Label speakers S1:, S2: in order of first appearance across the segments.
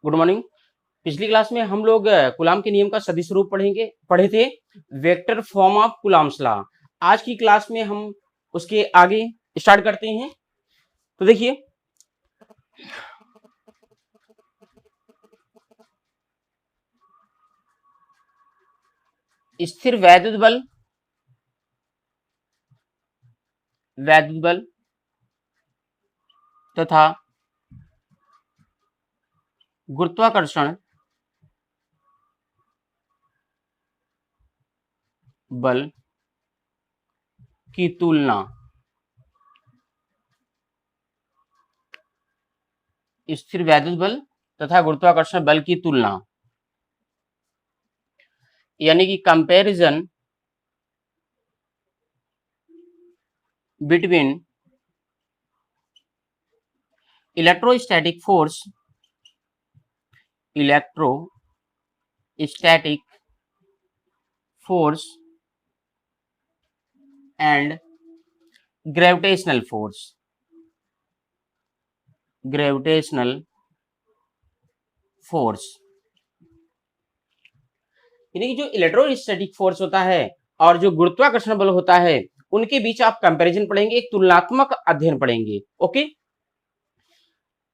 S1: Good morning. पिछली class में हम लोग कूलाम के नियम का सदिश रूप पढ़े थे, vector form of coulombs law. आज की क्लास में हम उसके आगे स्टार्ट करते हैं। तो देखिए, स्थिर वैद्युत बल तथा गुरुत्वाकर्षण बल की तुलना स्थिर वैद्युत बल तथा गुरुत्वाकर्षण बल की तुलना यानी कि comparison between electrostatic force and gravitational force यानी कि जो इलेक्ट्रोस्टैटिक फोर्स होता है और जो गुरुत्वाकर्षण बल होता है उनके बीच आप कंपैरिजन पढ़ेंगे, एक तुलनात्मक अध्ययन पढ़ेंगे। ओके,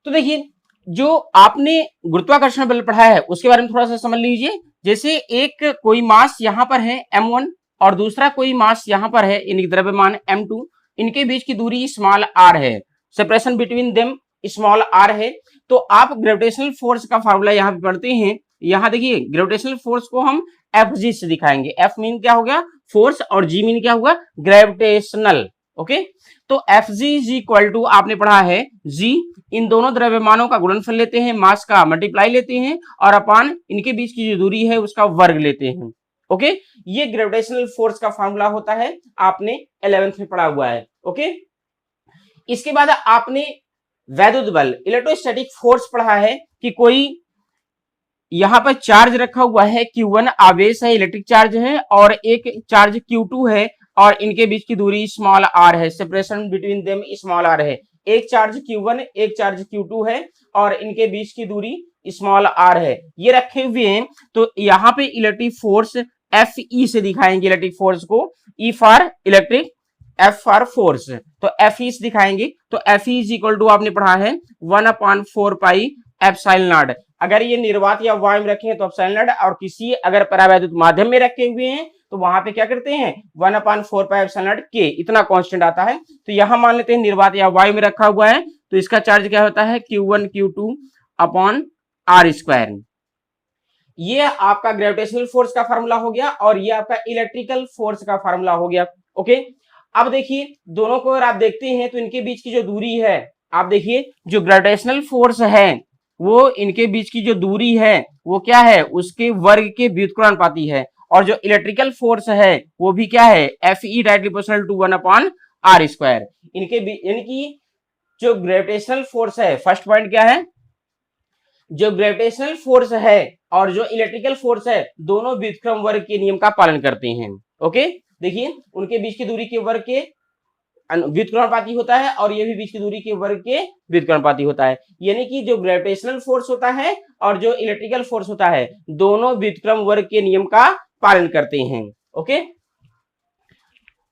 S1: तो देखिए, जो आपने गुरुत्वाकर्षण बल पढ़ा है उसके बारे में थोड़ा सा समझ लीजिए। जैसे एक कोई मास यहाँ पर है m1 और दूसरा कोई मास यहाँ पर है यानी द्रव्यमान m2, इनके बीच की दूरी स्मॉल r है, separation between them small r है। तो आप ग्रेविटेशनल फोर्स का फार्मूला यहाँ पे पढ़ते हैं। यहाँ देखिए, ग्रेविटेशनल फोर्स को हम Fg से दिखाएंगे। F मीन क्या हो गया, फोर्स, और G मीन क्या होगा, ग्रेविटेशनल। ओके, तो Fg इज इक्वल टू आपने पढ़ा है G, इन दोनों द्रव्यमानों का गुणनफल लेते हैं, मास का मल्टीप्लाई लेते हैं और अपान इनके बीच की जो दूरी है उसका वर्ग लेते हैं। ओके, ये ग्रेविटेशनल फोर्स का फार्मूला होता है, आपने 11th में पढ़ा हुआ है। ओके, इसके बाद आपने वैद्युत बल इलेक्ट्रोस्टैटिक फोर्स पढ़ा है कि कोई यहाँ पर चार्ज रखा हुआ है Q1 आवेश है, इलेक्ट्रिक चार्ज है, और एक चार्ज Q2 है और इनके बीच की दूरी स्मॉल r है, separation between them small r है। एक चार्ज Q1 एक चार्ज Q2 है और इनके बीच की दूरी स्मॉल r है, ये रखे हुए हैं। तो यहाँ पे इलेक्ट्रिक फोर्स Fe से दिखाएंगे इलेक्ट्रिक फोर्स को, E for electric, F for force, तो Fe से दिखाएंगे। तो Fe इज इक्वल टू आपने पढ़ा है 1/4 पाई एप्सिलॉन नॉट। अगर ये निर्वात या वायु में रखे हैं तो एप्सिलॉन नॉट, और किसी अगर परावैद्युत माध्यम में रखे हुए हैं तो वहां पे क्या करते हैं 1/4 पाई एप्सिलॉन नॉट के, इतना कांस्टेंट आता है। तो यहां मान लेते हैं निर्वात या वायु में रखा हुआ है तो इसका चार्ज क्या होता है Q1 Q2 upon r square. ये आपका ग्रेविटेशनल फोर्स का फार्मूला हो गया और ये आपका इलेक्ट्रिकल फोर्स का फार्मूला हो गया। ओके, अब देखिए, दोनों को अगर आप देखते हैं तो इनके बीच की जो दूरी है, आप देखिए जो ग्रेविटेशनल फोर्स है वो इनके बीच की जो दूरी है वो क्या है, उसके वर्ग के व्युत्क्रमानुपाती है, और जो इलेक्ट्रिकल फोर्स है वो भी क्या है, Fe directly proportional to 1/r square. इनके यानी कि जो ग्रेविटेशनल फोर्स है, फर्स्ट पॉइंट क्या है, जो ग्रेविटेशनल फोर्स है और जो इलेक्ट्रिकल फोर्स है दोनों व्युत्क्रम वर्ग के नियम का पालन करते हैं। ओके, देखिए उनके बीच की दूरी के वर्ग के व्युत्क्रमानुपाती होता है और ये भी बीच की दूरी के वर्ग के व्युत्क्रमानुपाती होता है। यानी कि जो ग्रेविटेशनल फोर्स होता है और जो इलेक्ट्रिकल फोर्स होता है दोनों व्युत्क्रम वर्ग के नियम का पालन करते हैं। ओके,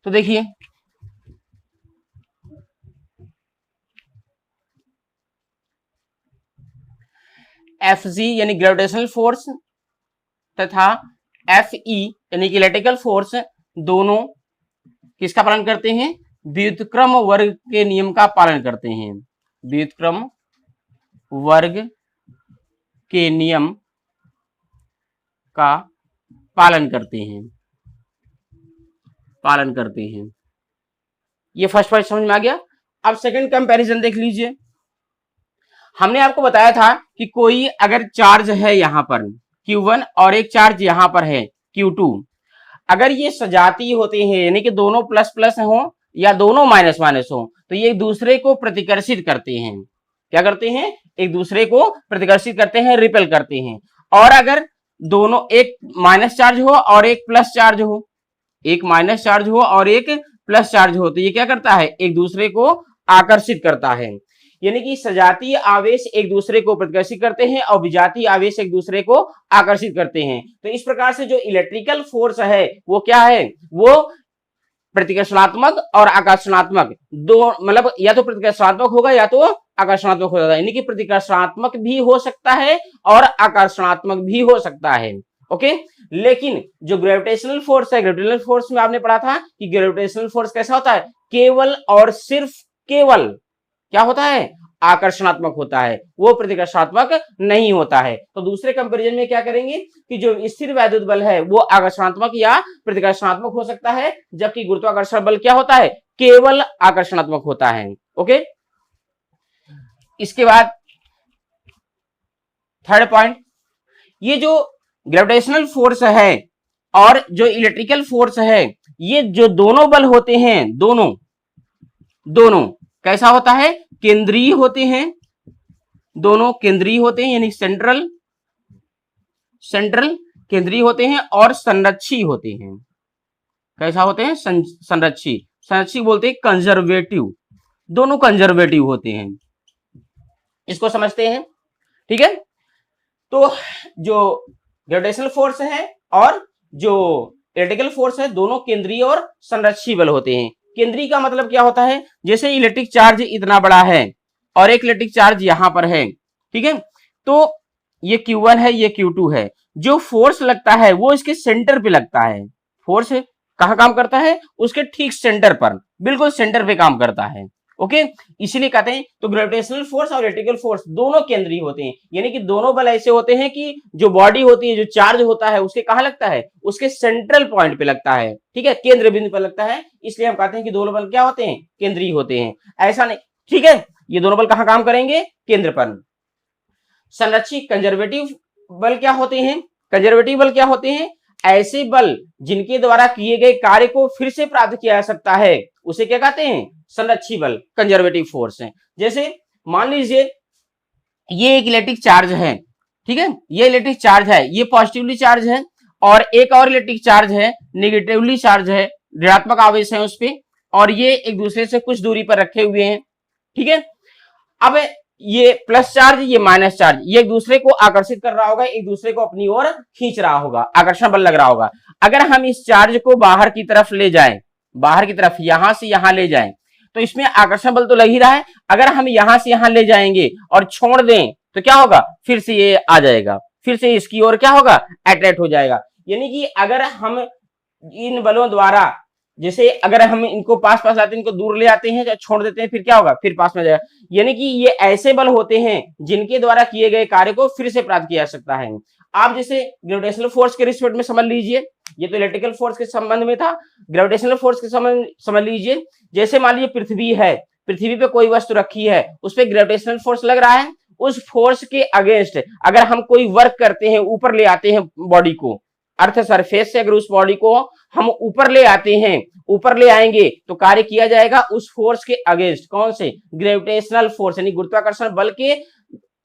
S1: तो देखिए, Fg यानी ग्रेविटेशनल फोर्स तथा Fe यानी कि इलेक्ट्रिकल फोर्स दोनों किसका पालन करते हैं, व्युत्क्रम वर्ग के नियम का पालन करते हैं, व्युत्क्रम वर्ग के नियम का पालन करते हैं। ये फर्स्ट पॉइंट समझ में आ गया। अब सेकंड कंपैरिजन देख लीजिए। हमने आपको बताया था कि कोई अगर चार्ज है यहाँ पर Q1 और एक चार्ज यहाँ पर है Q2, अगर ये सजातीय होते हैं यानी कि दोनों प्लस प्लस हो या दोनों माइनस माइनस हो तो ये एक दूसरे को प्रतिकर्षित करते हैं। क्या करते हैं, एक दूसरे को प्रतिकर्षित करते हैं, रिपेल करते हैं। और अगर दोनों एक माइनस चार्ज हो और एक प्लस चार्ज हो, एक माइनस चार्ज हो और एक प्लस चार्ज हो, तो ये क्या करता है, एक दूसरे को आकर्षित करता है। यानी कि सजातीय आवेश एक दूसरे को प्रतिकर्षित करते हैं और विजातीय आवेश एक दूसरे को आकर्षित करते हैं। तो इस प्रकार से जो इलेक्ट्रिकल फोर्स है वो क्या है, वो प्रतिकर्षणात्मक और आकर्षणात्मक दो, मतलब या तो प्रतिकर्षणात्मक होगा या तो आकर्षणात्मक हो जाता है, यानी कि प्रतिकर्षणात्मक भी हो सकता है और आकर्षणात्मक भी हो सकता है। ओके, लेकिन जो ग्रेविटेशनल फोर्स है, ग्रेविटेशनल फोर्स में आपने पढ़ा था कि ग्रेविटेशनल फोर्स कैसा होता है, केवल और सिर्फ केवल क्या होता है, आकर्षणात्मक होता है, वो प्रतिकर्षणात्मक नहीं होता है। तो दूसरे कंपैरिजन में क्या करेंगे कि जो स्थिर वैद्युत बल है वो आकर्षणात्मक या प्रतिकर्षणात्मक हो सकता है, जबकि गुरुत्वाकर्षण बल क्या होता है, केवल आकर्षणात्मक होता है। ओके, इसके बाद थर्ड पॉइंट, ये जो ग्रेविटेशनल फोर्स है और जो इलेक्ट्रिकल फोर्स है, ये जो दोनों बल होते हैं, दोनों कैसा होता है, केंद्रीय होते हैं, दोनों केंद्रीय होते हैं, यानी सेंट्रल केंद्रीय होते हैं और संरक्षी होते हैं। कैसा होते हैं, संरक्षी बोलते हैं कंजर्वेटिव, दोनों कंजर्वेटिव होते हैं, इसको समझते हैं। ठीक है, तो जो ग्रेविटेशनल फोर्स है और जो इलेक्ट्रिकल फोर्स है दोनों केंद्रीय और संरक्षी बल होते हैं। केंद्रीय का मतलब क्या होता है, जैसे इलेक्ट्रिक चार्ज इतना बड़ा है और एक इलेक्ट्रिक चार्ज यहां पर है, ठीक है, तो ये Q1 है, ये Q2 है, जो फोर्स लगता है वो इसके सेंटर पे लगता है। फोर्स कहां काम करता है, उसके ठीक सेंटर पर, बिल्कुल सेंटर पे काम करता है। ओके, इसीलिए कहते हैं तो ग्रेविटेशनल फोर्स और इलेक्ट्रिकल फोर्स दोनों केंद्रीय होते हैं, यानी कि दोनों बल ऐसे होते हैं कि जो बॉडी होती है, जो चार्ज होता है उसके कहां लगता है, उसके सेंट्रल पॉइंट पे लगता है, ठीक है, केंद्र बिंदु पर लगता है, इसलिए हम कहते हैं कि दोनों बल क्या होते हैं, केंद्रीय होते हैं। ऐसा नहीं, ठीक है, ये दोनों बल कहां काम करेंगे, केंद्र पर। संरक्षी कंजर्वेटिव बल क्या होते हैं, कंजर्वेटिव बल क्या होते हैं, ऐसे बल जिनके द्वारा किए गए कार्य को फिर से प्राप्त किया जा सकता है, उसे क्या कहते हैं, संरक्षी बल, कंजर्वेटिव फोर्स है। जैसे मान लीजिए ये एक इलेक्ट्रिक चार्ज है, ठीक है, ये इलेक्ट्रिक चार्ज है, ये पॉजिटिवली चार्ज है, और एक और इलेक्ट्रिक चार्ज है, नेगेटिवली चार्ज है, ऋणात्मक आवेश है उस पे, और ये एक दूसरे से कुछ दूरी पर रखे हुए हैं, ठीक है। अब ये प्लस चार्ज, ये माइनस चार्ज, ये एक दूसरे को आकर्षित कर रहा होगा, एक दूसरे को अपनी ओर खींच रहा होगा, आकर्षण बल लग रहा होगा। अगर हम इस चार्ज को बाहर की तरफ ले जाएं, बाहर की तरफ यहां से यहां ले जाएं, तो इसमें आकर्षण बल तो लग ही रहा है। अगर हम यहां से यहां ले जाएंगे और छोड़ दें तो क्या होगा, फिर से ये आ जाएगा, फिर से इसकी ओर क्या होगा, अट्रैक्ट हो जाएगा। यानी कि अगर हम इन बलों द्वारा, जैसे अगर हम इनको पास पास लाते हैं, इनको दूर ले आते हैं, छोड़ देते हैं, फिर क्या होगा, फिर पास में जाएगा। यानी कि ये ऐसे बल होते हैं जिनके द्वारा किए गए कार्य को फिर से प्राप्त किया जा सकता है। आप जैसे ग्रेविटेशनल फोर्स के रिस्पेक्ट में समझ लीजिए, ये तो इलेक्ट्रिकल फोर्स के संबंध में था, ग्रेविटेशनल फोर्स के संबंध समझ लीजिए। जैसे मान लीजिए पृथ्वी है, पृथ्वी पे कोई वस्तु रखी है, उस पर ग्रेविटेशनल फोर्स लग रहा है, उस फोर्स के अगेंस्ट अगर हम कोई वर्क करते हैं, ऊपर ले आते हैं बॉडी को, अर्थ सरफेस से अगर उस बॉडी को हम ऊपर ले आते हैं, ऊपर ले आएंगे तो कार्य किया जाएगा उस फोर्स के अगेंस्ट, कौन से, ग्रेविटेशनल फोर्स, यानी गुरुत्वाकर्षण बल के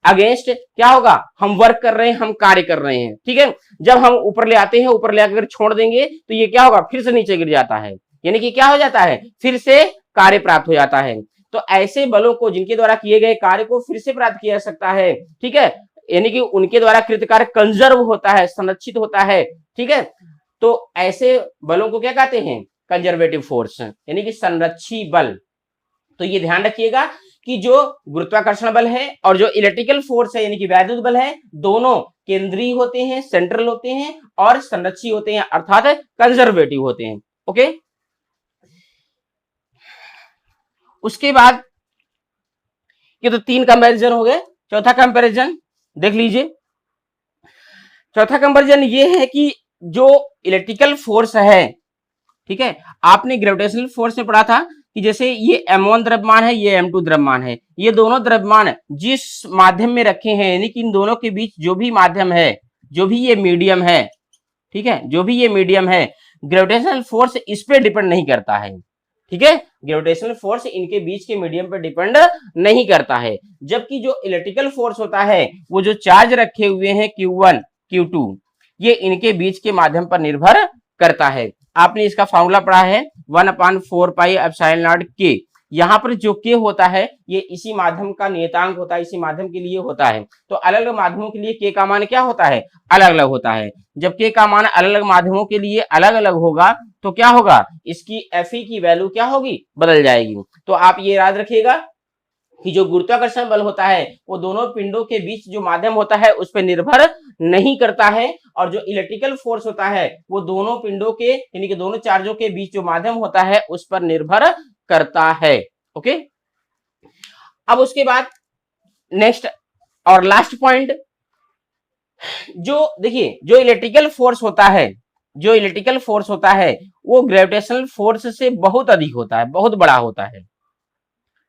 S1: अगेंस्ट क्या होगा, हम वर्क कर रहे हैं, हम कार्य कर रहे हैं, ठीक है। जब हम ऊपर ले आते हैं, ऊपर ले आकर छोड़ देंगे तो ये क्या होगा, फिर से नीचे गिर जाता है, यानी कि क्या हो जाता है, फिर से कार्य प्राप्त हो जाता है। तो ऐसे बलों को जिनके द्वारा किए गए कार्य को फिर से प्राप्त किया जा सकता है, ठीक है, यानी कि उनके द्वारा कृत कार्य कंजर्व होता है, संरक्षित होता है, ठीक है। तो ऐसे बलों को क्या कहते हैं, कंजर्वेटिव फोर्स, यानी कि संरक्षी बल। तो ये ध्यान रखिएगा कि जो गुरुत्वाकर्षण बल है और जो इलेक्ट्रिकल फोर्स है, यानी कि वैद्युत बल है, दोनों केंद्रीय होते हैं, सेंट्रल होते हैं और संरक्षी होते हैं, अर्थात कंजर्वेटिव होते हैं। ओके, उसके बाद ये तो 3 कंपैरिजन हो गए। चौथा कंपैरिजन देख लीजिए। चौथा कंपैरिजन ये है कि जो इलेक्ट्रिकल फोर्स है, ठीक है, आपने ग्रेविटेशनल फोर्स में पढ़ा था कि जैसे ये m1 द्रव्यमान है, ये m2 द्रव्यमान है, ये दोनों द्रव्यमान जिस माध्यम में रखे हैं, यानी कि इन दोनों के बीच जो भी माध्यम है, जो भी ये मीडियम है, ठीक है, जो भी ये मीडियम है, ग्रेविटेशनल फोर्स इस पे डिपेंड नहीं करता है, ठीक है, ग्रेविटेशनल फोर्स इनके बीच के मीडियम पर डिपेंड नहीं करता है। जबकि जो इलेक्ट्रिकल फोर्स होता है, वो जो चार्ज रखे हुए हैं Q1 Q2, ये इनके बीच के माध्यम पर निर्भर करता है। आपने इसका फॉर्मूला पढ़ा है 1/4 पाई एप्सिलॉन नॉट K, यहाँ पर जो के होता है ये इसी माध्यम का नियतांक होता है, इसी माध्यम के लिए होता है। तो अलग अलग माध्यमों के लिए के का मान क्या होता है, अलग अलग होता है। जब के का मान अलग अलग माध्यमों के लिए अलग अलग होगा तो क्या होगा, इसकी Fe की वैल्यू क्या होगी, बदल जाएगी। तो आप ये याद रखिएगा कि जो गुरुत्वाकर्षण बल होता है वो दोनों पिंडों के बीच जो माध्यम होता है उस पर निर्भर नहीं करता है, और जो इलेक्ट्रिकल फोर्स होता है वो दोनों पिंडों के यानी कि दोनों चार्जों के बीच जो माध्यम होता है उस पर निर्भर करता है। ओके, अब उसके बाद नेक्स्ट और लास्ट पॉइंट, जो देखिए जो इलेक्ट्रिकल फोर्स होता है, जो इलेक्ट्रिकल फोर्स होता है वो ग्रेविटेशनल फोर्स से बहुत अधिक होता है, बहुत बड़ा होता है।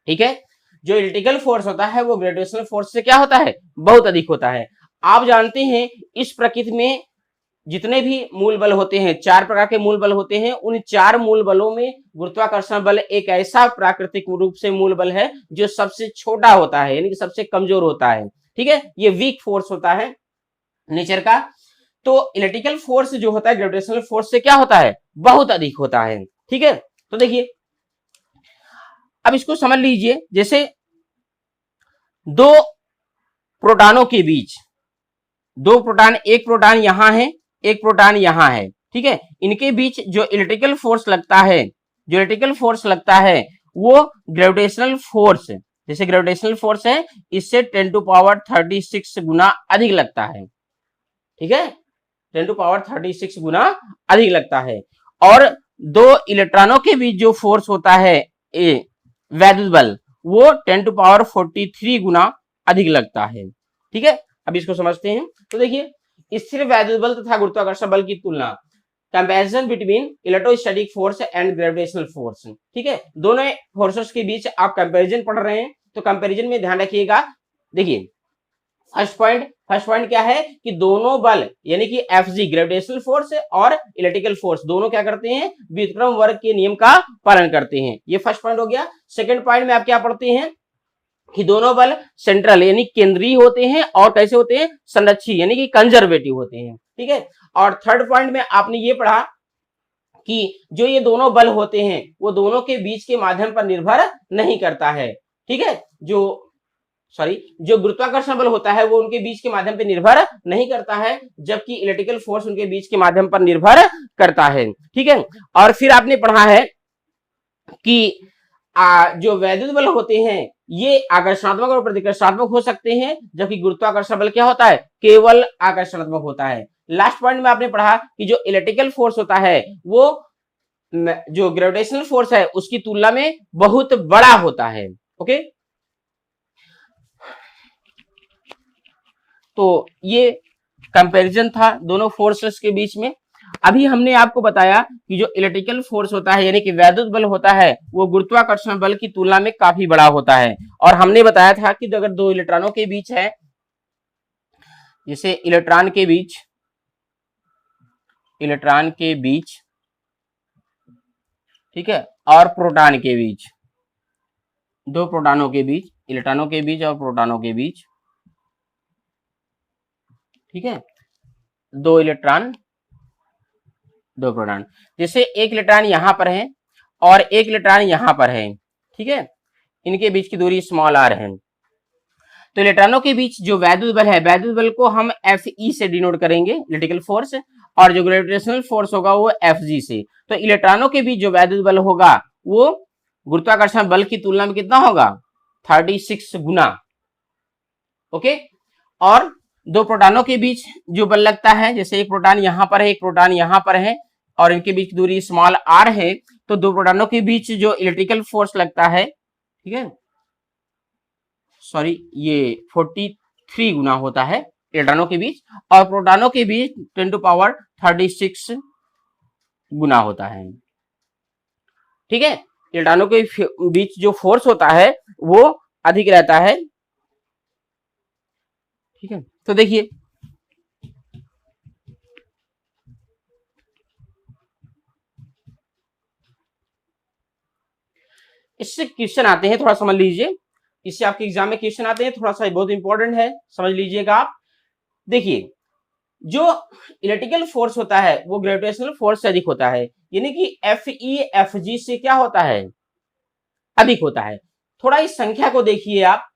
S1: ठीक है, जो इलेक्ट्रिकल फोर्स होता है वो ग्रेविटेशनल फोर्स से क्या होता है, बहुत अधिक होता है। आप जानते हैं इस प्रकृति में जितने भी मूल बल होते हैं, 4 प्रकार के मूल बल होते हैं, उन 4 मूल बलों में गुरुत्वाकर्षण बल एक ऐसा प्राकृतिक रूप से मूल बल है जो सबसे छोटा होता है, यानी कि सबसे कमजोर होता है। ठीक है, ये वीक फोर्स होता है नेचर का। तो इलेक्ट्रिकल फोर्स जो होता है ग्रेविटेशनल फोर्स से क्या होता है, बहुत अधिक होता है। ठीक है, तो देखिए अब इसको समझ लीजिए, जैसे दो प्रोटॉनों के बीच, दो प्रोटॉन, एक प्रोटॉन यहां है, एक प्रोटॉन यहां है। ठीक है, इनके बीच जो इलेक्ट्रिकल फोर्स लगता है, जो इलेक्ट्रिकल फोर्स लगता है वो ग्रेविटेशनल फोर्स, जैसे ग्रेविटेशनल फोर्स है इससे 10 टू पावर 36 गुना अधिक लगता है। ठीक है, 10 टू पावर 36 गुना अधिक लगता है। और दो इलेक्ट्रॉनों के बीच जो फोर्स होता है वैद्युत बल, वो 10 टू पावर 43 गुना अधिक लगता है। ठीक है, अब इसको समझते हैं। तो देखिए स्थिर वैद्युत बल तथा गुरुत्वाकर्षण बल की तुलना, comparison between electrostatic force and gravitational force. ठीक है, दोनों फोर्सेस के बीच आप कंपैरिजन पढ़ रहे हैं, तो कंपैरिजन में ध्यान रखिएगा। देखिए फर्स्ट पॉइंट क्या है कि दोनों बल यानी कि Fg ग्रेविटेशनल फोर्स और इलेक्ट्रिकल फोर्स दोनों क्या करते हैं, व्युत्क्रम वर्ग के नियम का पालन करते हैं। ये फर्स्ट पॉइंट हो गया। सेकंड पॉइंट में आप क्या पढ़ते हैं कि दोनों बल सेंट्रल यानी केंद्रीय होते हैं और कैसे होते हैं, संरक्षी यानी कि कंजर्वेटिव होते हैं। ठीक है, और थर्ड पॉइंट में आपने ये पढ़ा कि जो ये दोनों बल होते हैं वो दोनों के बीच के माध्यम पर निर्भर नहीं करता है। ठीक है, जो गुरुत्वाकर्षण बल होता है वो उनके बीच के माध्यम पर निर्भर नहीं करता है, जबकि इलेक्ट्रिकल फोर्स उनके बीच के माध्यम पर निर्भर करता है। ठीक है, और फिर आपने पढ़ा है कि जो वैद्युत बल होते हैं ये आकर्षणात्मक और प्रतिकर्षणात्मक हो सकते हैं, जबकि गुरुत्वाकर्षण बल क्या होता है, केवल आकर्षणात्मक होता है। लास्ट पॉइंट में आपने पढ़ा कि जो इलेक्ट्रिकल फोर्स होता है वो जो ग्रेविटेशनल फोर्स है उसकी तुलना में बहुत बड़ा होता है। ओके, तो ये कंपैरिजन था दोनों फोर्सेस के बीच में। अभी हमने आपको बताया कि जो इलेक्ट्रिकल फोर्स होता है यानी कि वैद्युत बल होता है वो गुरुत्वाकर्षण बल की तुलना में काफी बड़ा होता है। और हमने बताया था कि अगर दो इलेक्ट्रॉनों के बीच है, जैसे इलेक्ट्रॉन के बीच ठीक है, और प्रोटॉन के बीच, दो प्रोटॉनों के बीच, इलेक्ट्रॉनों के बीच और प्रोटॉनों के बीच, ठीक है, दो इलेक्ट्रॉन दो प्रोटॉन, जैसे एक इलेक्ट्रॉन यहां पर है और एक इलेक्ट्रॉन यहां पर है। ठीक है, इनके बीच की दूरी स्मॉल r है। तो इलेक्ट्रॉनों के बीच जो वैद्युत बल है, वैद्युत बल को हम Fe से डिनोट करेंगे इलेक्ट्रिकल फोर्स, और जो ग्रेविटेशनल फोर्स होगा वो Fg से। तो इलेक्ट्रॉनों के बीच जो वैद्युत बल होगा वो गुरुत्वाकर्षण बल की तुलना में कितना होगा, 36 गुना। ओके, और दो प्रोटॉनों के बीच जो बल लगता है, जैसे एक प्रोटॉन यहां पर है, एक प्रोटॉन यहां पर है, और इनके बीच की दूरी स्मॉल r है, तो दो प्रोटॉनों के बीच जो इलेक्ट्रिकल फोर्स लगता है, ठीक है, सॉरी ये 43 गुना होता है इलेक्ट्रॉनों के बीच, और प्रोटॉनों के बीच 10 टू पावर 36 गुना होता है। ठीक है, इलेक्ट्रॉनों के बीच जो फोर्स होता है वो अधिक रहता है। ठीक है, तो देखिए इससे क्वेश्चन आते हैं, थोड़ा समझ लीजिए, इससे आपके एग्जाम में क्वेश्चन आते हैं, थोड़ा सा बहुत इंपॉर्टेंट है, समझ लीजिएगा आप। देखिए जो इलेक्ट्रिकल फोर्स होता है वो ग्रेविटेशनल फोर्स से अधिक होता है, यानी कि Fe Fg से क्या होता है, अधिक होता है। थोड़ा इस संख्या को देखिए आप,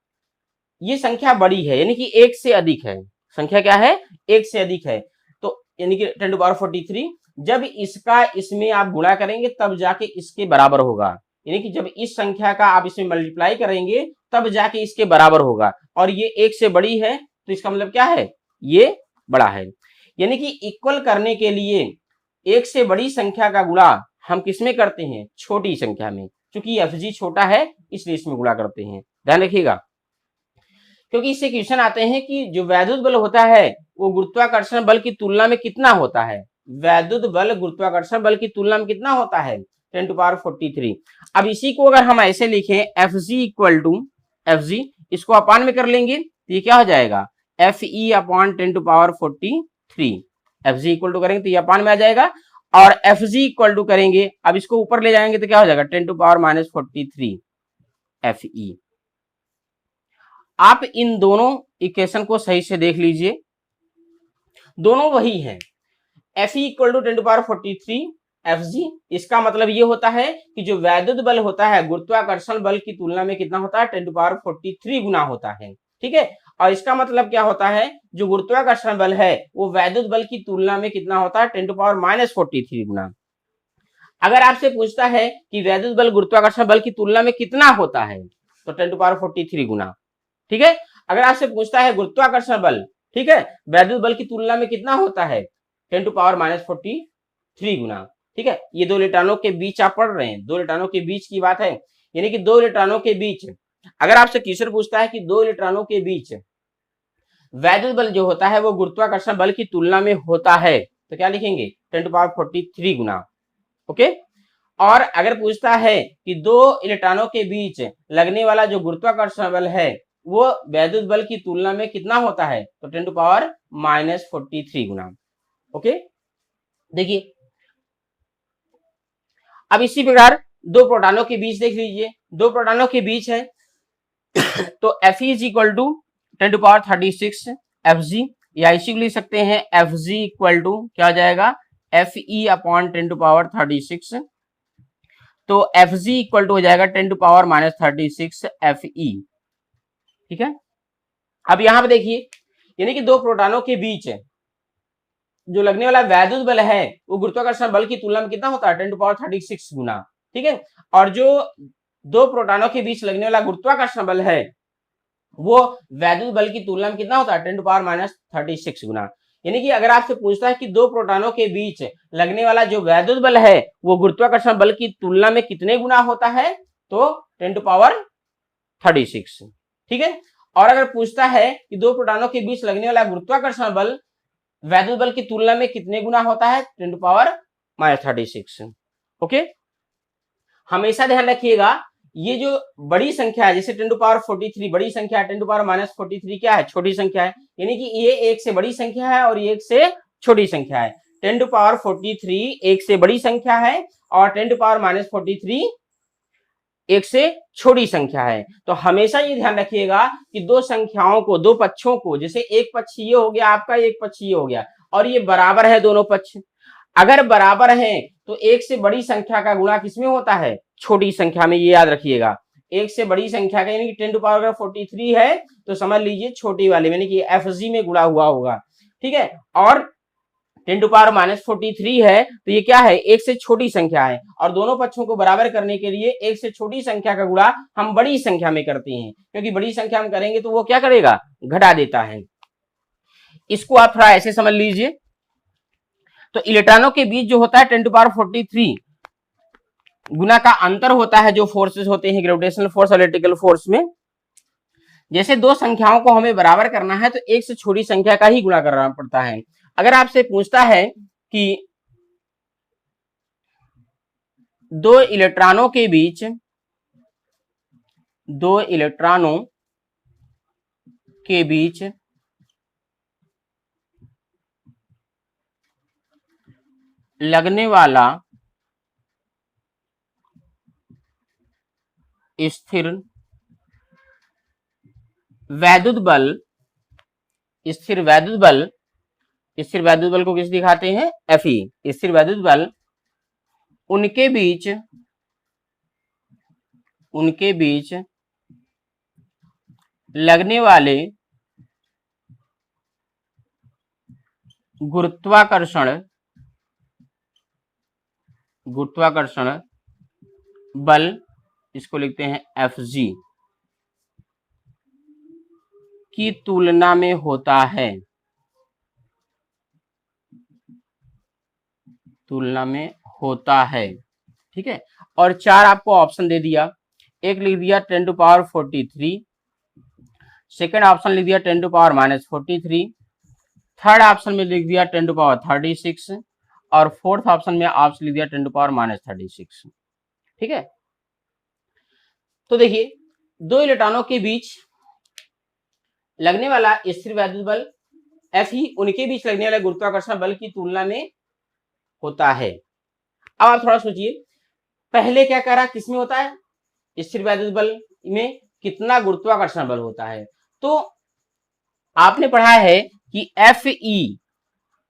S1: ये संख्या बड़ी है यानी कि 1 से अधिक है। संख्या क्या है? 1 से अधिक है। तो यानी कि 10 टू पावर 43, जब इसका इसमें आप गुणा करेंगे तब जाके इसके बराबर होगा। यानी कि जब इस संख्या का आप इसमें मल्टीप्लाई करेंगे तब जाके इसके बराबर होगा, और ये 1 से बड़ी है तो इसका मतलब क्या है? ये बड़ा है। यानी कि इक्वल करने के लिए 1 से बड़ी संख्या का गुणा हम किसमें करते हैं? छोटी संख्या में। क्योंकि एफजी छोटा है इसलिए इसमें गुणा करते हैं, ध्यान रखिएगा। क्योंकि इससे क्वेश्चन आते हैं कि जो वैद्युत बल होता है वो गुरुत्वाकर्षण बल की तुलना में कितना होता है? वैद्युत बल गुरुत्वाकर्षण बल की तुलना में कितना होता है? 10 टू पावर 43। अब इसी को अगर हम ऐसे लिखें F G equal to F G, इसको अपान में कर लेंगे तो ये क्या हो जाएगा? F E upon 10 to power 43। F G equal to करेंगे तो ये अपान में आ जाएगा, और एफ जी इक्वल टू करेंगे, अब इसको ऊपर ले जाएंगे तो क्या हो जाएगा? 10 टू पावर -43 एफ ई। आप इन दोनों इक्वेशन को सही से देख लीजिए, दोनों वही है। F E equal to 10 to power 43 F G, इसका मतलब ये होता है कि जो वैद्युत बल होता है गुरुत्वाकर्षण बल की तुलना में कितना होता है? 10 टू पावर 43 गुना होता है, ठीक है। और इसका मतलब क्या होता है? जो गुरुत्वाकर्षण बल है वो वैद्युत बल की तुलना में कितना होता है? 10 टू पावर -43 गुना। अगर आपसे पूछता है कि वैद्युत बल गुरुत्वाकर्षण बल की तुलना में कितना होता है, तो 10 टू पावर 43 गुना, ठीक है। अगर आपसे पूछता है गुरुत्वाकर्षण बल, ठीक है, वैद्युत बल की तुलना में कितना होता है? 10 टू पावर -43 गुना, ठीक है। ये दो इलेक्ट्रॉनों के बीच आप पढ़ रहे हैं, दो इलेक्ट्रॉनों के बीच की बात है। यानी कि दो इलेक्ट्रॉनों के बीच, अगर आपसे क्वेश्चन पूछता है कि दो इलेक्ट्रॉनों के बीच वैद्युत बल जो होता है वो गुरुत्वाकर्षण बल की तुलना में होता है, तो क्या लिखेंगे? 10 टू पावर 43 गुना, ओके। और अगर पूछता है कि दो इलेक्ट्रॉनों के बीच लगने वाला जो गुरुत्वाकर्षण बल है वो वैद्युत बल की तुलना में कितना होता है? तो 10 टू पावर -43 गुना, ओके। देखिए अब इसी प्रकार दो प्रोटॉनों के बीच देख लीजिए, दो प्रोटॉनों के बीच है तो F is equal to 10 to power 36 F G, या इसी को लिख सकते हैं एफ जी इक्वल टू क्या हो जाएगा? F E upon 10 to power 36। तो एफ जी इक्वल टू हो जाएगा 10 टू पावर -36 एफ ई, ठीक है। अब यहां पे देखिए, यानी कि दो प्रोटॉनों के बीच जो लगने वाला वैद्युत बल है वो गुरुत्वाकर्षण बल की तुलना में कितना होता है? 10 टू पावर 36 गुना, ठीक है। और जो दो प्रोटॉनों के बीच लगने वाला गुरुत्वाकर्षण बल है वो वैद्युत बल की तुलना में कितना होता है? 10 टू पावर -36 गुना। यानी कि अगर आपसे पूछता है कि दो प्रोटॉनों के बीच लगने वाला जो वैद्युत बल है वो गुरुत्वाकर्षण बल की तुलना में कितने गुना होता है? तो 10 टू पावर 36, ठीक है। और अगर पूछता है कि दो प्रोटॉनों के बीच लगने वाला गुरुत्वाकर्षण बल वैद्युत बल की तुलना में कितने गुना होता है? 10 टू पावर -36, ओके। हमेशा ध्यान रखिएगा ये जो बड़ी संख्या है, जैसे 10 टू पावर 43 बड़ी संख्या है, 10 टू पावर -43 क्या है? छोटी संख्या है। यानी कि ये एक से बड़ी संख्या है और ये एक से छोटी संख्या है। 10 टू पावर 43 एक से बड़ी संख्या है और 10 टू पावर -43 एक से छोटी संख्या है। तो हमेशा ये ध्यान रखिएगा कि दो संख्याओं को, दो पक्षों को, जैसे एक पक्ष ये हो गया आपका, एक पक्ष ये हो गया, और ये बराबर है दोनों पक्ष। अगर बराबर है तो एक से बड़ी संख्या का गुणा किसमें होता है? छोटी संख्या में, ये याद रखिएगा। एक से बड़ी संख्या का यानी कि 10 टू पावर अगर 43 है तो समझ लीजिए छोटी वाले यानी कि एफ जी में गुणा हुआ होगा, ठीक है। और 10 टू पावर -43 है तो ये क्या है? एक से छोटी संख्या है, और दोनों पक्षों को बराबर करने के लिए एक से छोटी संख्या का गुणा हम बड़ी संख्या में करते हैं, क्योंकि बड़ी संख्या में करेंगे तो वो क्या करेगा? घटा देता है। इसको आप थोड़ा ऐसे समझ लीजिए। तो इलेक्ट्रॉनों के बीच जो होता है 10 टू पावर 43 गुना का अंतर होता है जो फोर्सेस होते हैं ग्रेविटेशनल फोर्स और इलेक्ट्रिकल फोर्स में। जैसे दो संख्याओं को हमें बराबर करना है तो एक से छोटी संख्या का ही गुणा करना पड़ता है। अगर आपसे पूछता है कि दो इलेक्ट्रॉनों के बीच लगने वाला स्थिर वैद्युत बल को किस दिखाते हैं? Fe। स्थिर वैद्युत बल उनके बीच उनके बीच लगने वाले गुरुत्वाकर्षण बल, इसको लिखते हैं Fg, की तुलना में होता है, ठीक है। और 4 आपको ऑप्शन दे दिया, एक लिख दिया 10⁻43, सेकेंड ऑप्शन लिख दिया 10⁻⁻43, थर्ड ऑप्शन में लिख दिया 10⁻36 और फोर्थ ऑप्शन में ऑप्शन लिख दिया 10⁻36, ठीक है। तो देखिए, दो इलेक्ट्रॉनों के बीच लगने वाला स्थिर वैद्युत बल F ही उनके बीच लगने वाले गुरुत्वाकर्षण बल की तुलना में होता है। अब आप थोड़ा सोचिए, पहले क्या कह रहा, किसमें होता है, स्थिर वैद्युत बल में कितना गुरुत्वाकर्षण बल होता है। तो आपने पढ़ा है कि Fe,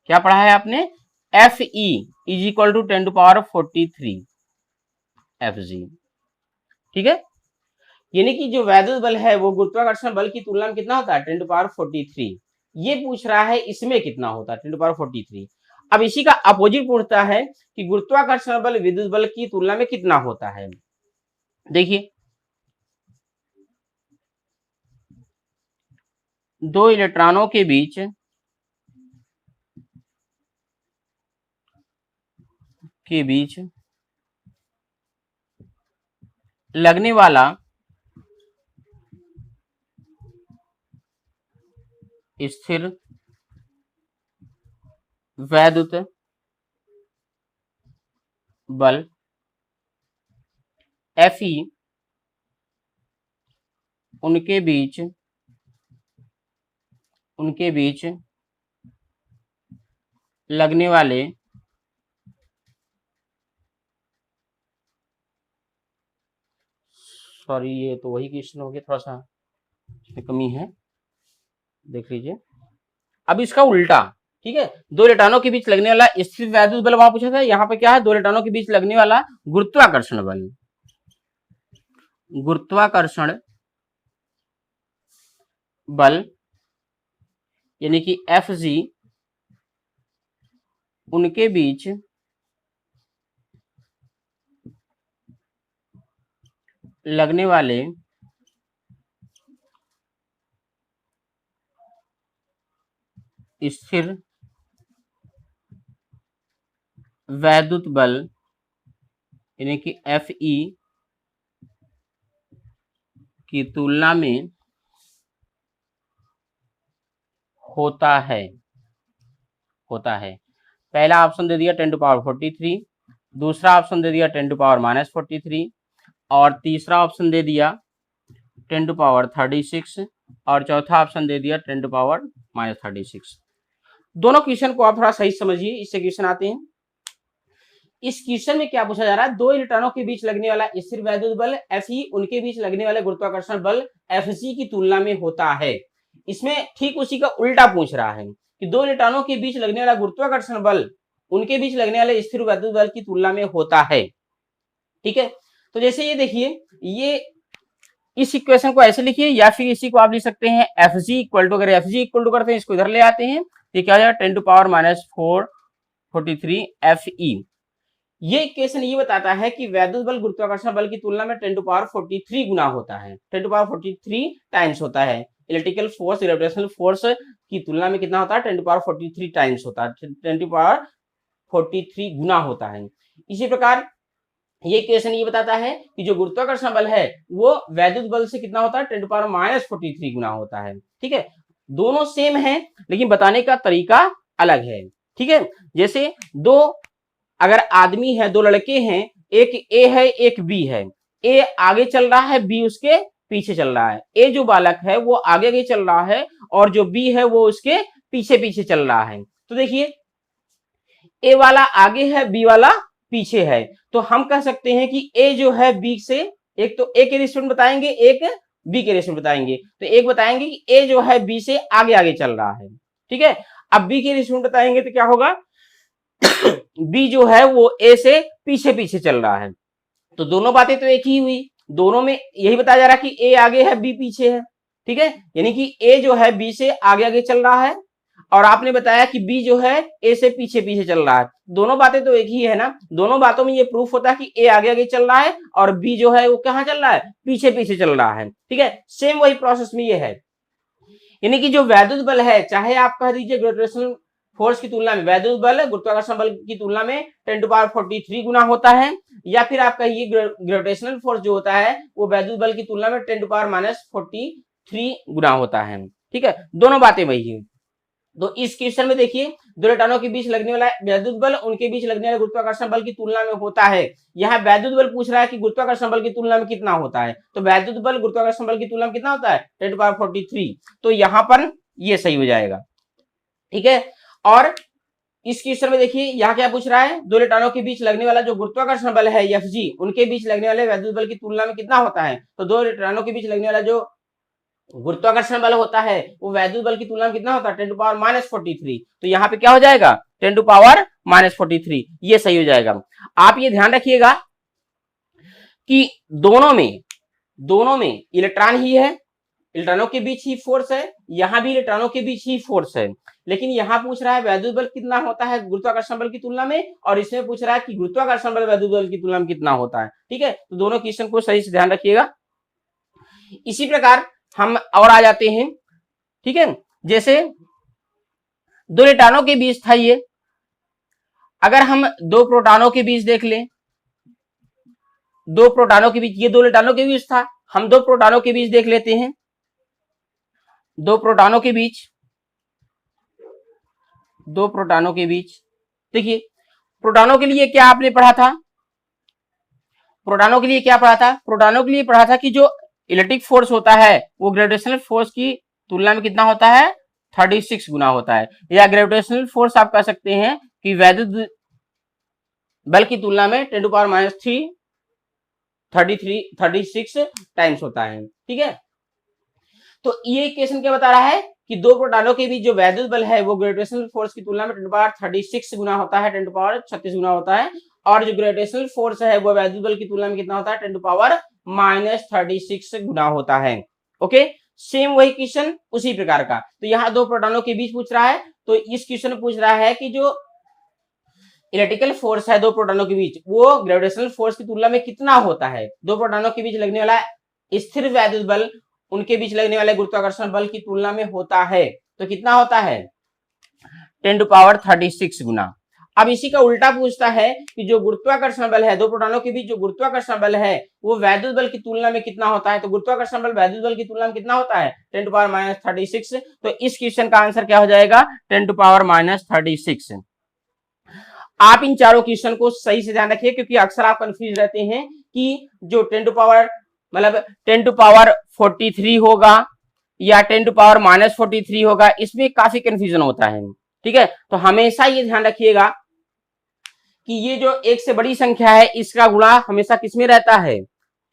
S1: क्या पढ़ा है आपने, Fe is equal to 10⁻43 Fg, ठीक है। यानी कि जो वैद्युत बल है वो गुरुत्वाकर्षण बल की तुलना में कितना होता है, 10⁻43। ये पूछ रहा है इसमें कितना होता है, 10⁻43। अब इसी का अपोजिट पूछता है कि गुरुत्वाकर्षण बल विद्युत बल की तुलना में कितना होता है। देखिए, दो इलेक्ट्रॉनों के बीच लगने वाला स्थिर वैद्युत बल Fe उनके बीच लगने वाले सॉरी, ये तो वही क्वेश्चन हो गया, थोड़ा सा इसमें कमी है, देख लीजिए। अब इसका उल्टा, ठीक है, दो इलेक्ट्रॉनों के बीच लगने वाला स्थिर वैद्युत बल वहां पूछा था, यहाँ पे क्या है, दो इलेक्ट्रॉनों के बीच लगने वाला गुरुत्वाकर्षण बल यानी कि Fg उनके बीच लगने वाले स्थिर वैद्युत बल यानी कि Fe की तुलना में होता है। पहला ऑप्शन दे दिया 10⁻43, दूसरा ऑप्शन दे दिया 10⁻⁻43 और तीसरा ऑप्शन दे दिया 10⁻36 और चौथा ऑप्शन दे दिया 10⁻⁻36। दोनों क्वेश्चन को आप थोड़ा सही समझिए, इससे क्वेश्चन आते हैं। इस क्वेश्चन में क्या पूछा जा रहा है, दो इलेक्ट्रॉनों के बीच लगने वाला स्थिर वैद्युत बल Fe उनके बीच लगने वाले गुरुत्वाकर्षण बल Fg की तुलना में होता है। इसमें ठीक उसी का उल्टा पूछ रहा है कि दो इलेक्ट्रॉनों के बीच लगने वाला गुरुत्वाकर्षण बल उनके बीच लगने वाले स्थिर वैद्युत बल की तुलना में होता है, ठीक है। तो जैसे ये देखिए, ये इस इक्वेशन को ऐसे लिखिए या फिर इसी को आप लिख सकते हैं Fg इक्वल टू, अगर Fg इक्वल टू करते हैं इसको इधर ले आते हैं तो क्या हो जाएगा 10⁻⁻43 Fe। ये इक्वेशन ये बताता है कि वैद्युत बल गुरुत्वाकर्षण बल की तुलना में 10⁻43 गुना होता है, 10⁻43 टाइम्स होता है। इलेक्ट्रिकल फोर्स ग्रेविटेशनल फोर्स की तुलना में कितना होता है, 10⁻43 टाइम्स होता है, 10⁻43 गुना होता है। इसी प्रकार ये इक्वेशन ये बताता है कि जो गुरुत्वाकर्षण बल है वो वैद्युत बल से कितना होता है, 10⁻⁻43 गुना होता है, ठीक है। दोनों सेम है लेकिन बताने का तरीका अलग है, ठीक है। जैसे दो अगर आदमी है, दो लड़के हैं, एक ए है एक बी है, ए आगे चल रहा है बी उसके पीछे चल रहा है। ए जो बालक है वो आगे आगे चल रहा है और जो बी है वो उसके पीछे पीछे चल रहा है। तो देखिए, ए वाला आगे है बी वाला पीछे है, तो हम कह सकते हैं कि ए जो है बी से, एक तो ए के रेशियो में बताएंगे, एक बी के रेशियो में बताएंगे। तो एक बताएंगे कि ए जो है बी से आगे आगे चल रहा है, ठीक है। अब बी के रेशियो में बताएंगे तो क्या होगा, बी जो है वो ए से पीछे पीछे चल रहा है। तो दोनों बातें तो एक ही हुई, दोनों में यही बताया जा रहा है कि ए आगे है बी पीछे है, ठीक है, यानी कि ए जो है बी से आगे आगे चल रहा है और आपने बताया कि बी जो है ए से पीछे पीछे चल रहा है। दोनों बातें तो एक ही है ना, दोनों बातों में ये प्रूफ होता है कि ए आगे आगे चल रहा है और बी जो है वो कहाँ चल रहा है, पीछे पीछे चल रहा है, ठीक है। सेम वही प्रोसेस में ये है, यानी कि जो वैद्युत बल है, चाहे आप कह दीजिए ग्रेविटेशनल फोर्स की तुलना में वैद्युत बल गुरुत्वाकर्षण बल की तुलना में 10⁻43 गुना होता है, या फिर आप कहिए ग्रेविटेशनल फोर्स जो होता है वो वैद्युत बल की तुलना में 10⁻43 गुना होता है, ठीक है, दोनों बातें वही है। तो इस क्वेश्चन में देखिए दो इलेक्ट्रॉनों के बीच लगने वाला वैद्युत बल उनके बीच लगने वाले गुरुत्वाकर्षण बल की तुलना में होता है। यहाँ वैद्युत बल पूछ रहा है कि गुरुत्वाकर्षण बल की तुलना में कितना होता है, तो वैद्युत बल गुरुत्वाकर्षण बल की तुलना में कितना होता है 10⁻43, तो यहाँ पर ये सही हो जाएगा, ठीक है। और इस क्वेश्चन में देखिए यहाँ क्या पूछ रहा है, दो इलेक्ट्रॉनों के बीच लगने वाला जो गुरुत्वाकर्षण बल है Fg उनके बीच लगने वाले वैद्युत बल की तुलना में कितना होता है, तो दो इलेक्ट्रॉनों के बीच लगने वाला जो गुरुत्वाकर्षण बल होता है वो वैद्युत बल की तुलना में कितना होता है 10⁻43, तो यहाँ पे क्या हो जाएगा 10⁻43, ये सही हो जाएगा। आप ये ध्यान रखिएगा कि दोनों में इलेक्ट्रॉन ही है, इलेक्ट्रॉनों के बीच ही फोर्स है, यहाँ भी इलेक्ट्रॉनों के बीच ही फोर्स है, लेकिन यहाँ पूछ रहा है वैद्युत बल कितना होता है गुरुत्वाकर्षण बल की तुलना में, और इसमें पूछ रहा है कि गुरुत्वाकर्षण बल वैद्युत बल की तुलना में कितना होता है, ठीक है। तो दोनों क्वेश्चन को सही से ध्यान रखिएगा। इसी प्रकार हम और आ जाते हैं, ठीक है, जैसे दो इलेक्ट्रॉनों के बीच था ये, अगर हम दो प्रोटॉनों के बीच देख लें, दो प्रोटॉनों के बीच, ये दो इलेक्ट्रॉनों के बीच था, हम दो प्रोटॉनों के बीच देख लेते हैं, दो प्रोटॉनों के बीच देखिए प्रोटॉनों के लिए क्या आपने पढ़ा था, प्रोटॉनों के लिए क्या पढ़ा था, प्रोटॉनों के लिए पढ़ा था कि जो इलेक्ट्रिक फोर्स होता है वो ग्रेविटेशनल फोर्स की तुलना में कितना होता है 36 गुना होता है, या ग्रेविटेशनल फोर्स आप कह सकते हैं कि वैद्युत बल की तुलना में 10⁻³ 36 टाइम्स होता है, ठीक है। तो ये इक्वेशन क्या बता रहा है कि दो प्रोटॉनों के बीच जो वैद्युत बल है वो ग्रेविटेशनल फोर्स की तुलना में 10⁻36 गुना होता है, 10⁻36 गुना होता है, और जो ग्रेविटेशनल फोर्स है वो वैद्युत बल की तुलना में कितना होता है 10⁻³ गुना होता है। ओके, सेम वही क्वेश्चन उसी प्रकार का, तो यहाँ दो प्रोटॉनों के बीच पूछ रहा है, तो इस क्वेश्चन में पूछ रहा है कि जो इलेक्ट्रिकल फोर्स है दो प्रोटॉनों के बीच वो ग्रेविटेशनल फोर्स की तुलना में कितना होता है, दो प्रोटॉनों के बीच लगने वाला स्थिर वैद्युत बल उनके बीच लगने वाले गुरुत्वाकर्षण बल की तुलना में होता है, तो कितना होता है 10⁻36 गुना। अब इसी का उल्टा पूछता है कि जो गुरुत्वाकर्षण बल है दो प्रोटॉनों के बीच जो गुरुत्वाकर्षण बल है वो वैद्युत बल की तुलना में कितना होता है, तो गुरुत्वाकर्षण बल वैद्युत बल की तुलना में कितना होता है 10⁻36, तो इस क्वेश्चन का आंसर क्या हो जाएगा 10⁻36। आप इन चारों क्वेश्चन को सही से ध्यान रखिए, क्योंकि अक्सर आप कंफ्यूज रहते हैं कि जो 10⁻43 होगा या 10⁻43 होगा, इसमें काफी कंफ्यूजन होता है, ठीक है। तो हमेशा ये ध्यान रखिएगा कि ये जो एक से बड़ी संख्या है इसका गुणा हमेशा किसमें रहता है,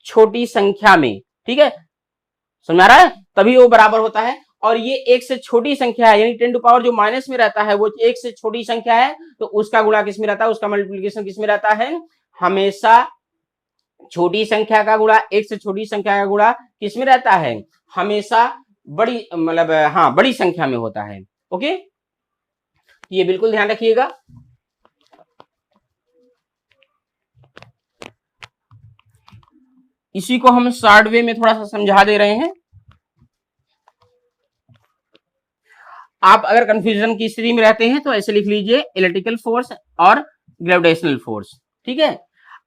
S1: छोटी संख्या में, ठीक है, समझ आ रहा है, तभी वो बराबर होता है। और ये एक से छोटी संख्या है, यानी 10 जो माइनस में रहता है वो एक से छोटी संख्या है, तो उसका गुणा किसमें रहता है, उसका मल्टीप्लिकेशन किसमें रहता है, हमेशा छोटी संख्या का गुणा, एक से छोटी संख्या का गुणा किसमें रहता है, हमेशा बड़ी बड़ी संख्या में होता है। ओके, ये बिल्कुल ध्यान रखिएगा। इसी को हम शॉर्ट वे में थोड़ा सा समझा दे रहे हैं। आप अगर कंफ्यूजन की स्थिति में रहते हैं तो ऐसे लिख लीजिए इलेक्ट्रिकल फोर्स और ग्रेविटेशनल फोर्स, ठीक है।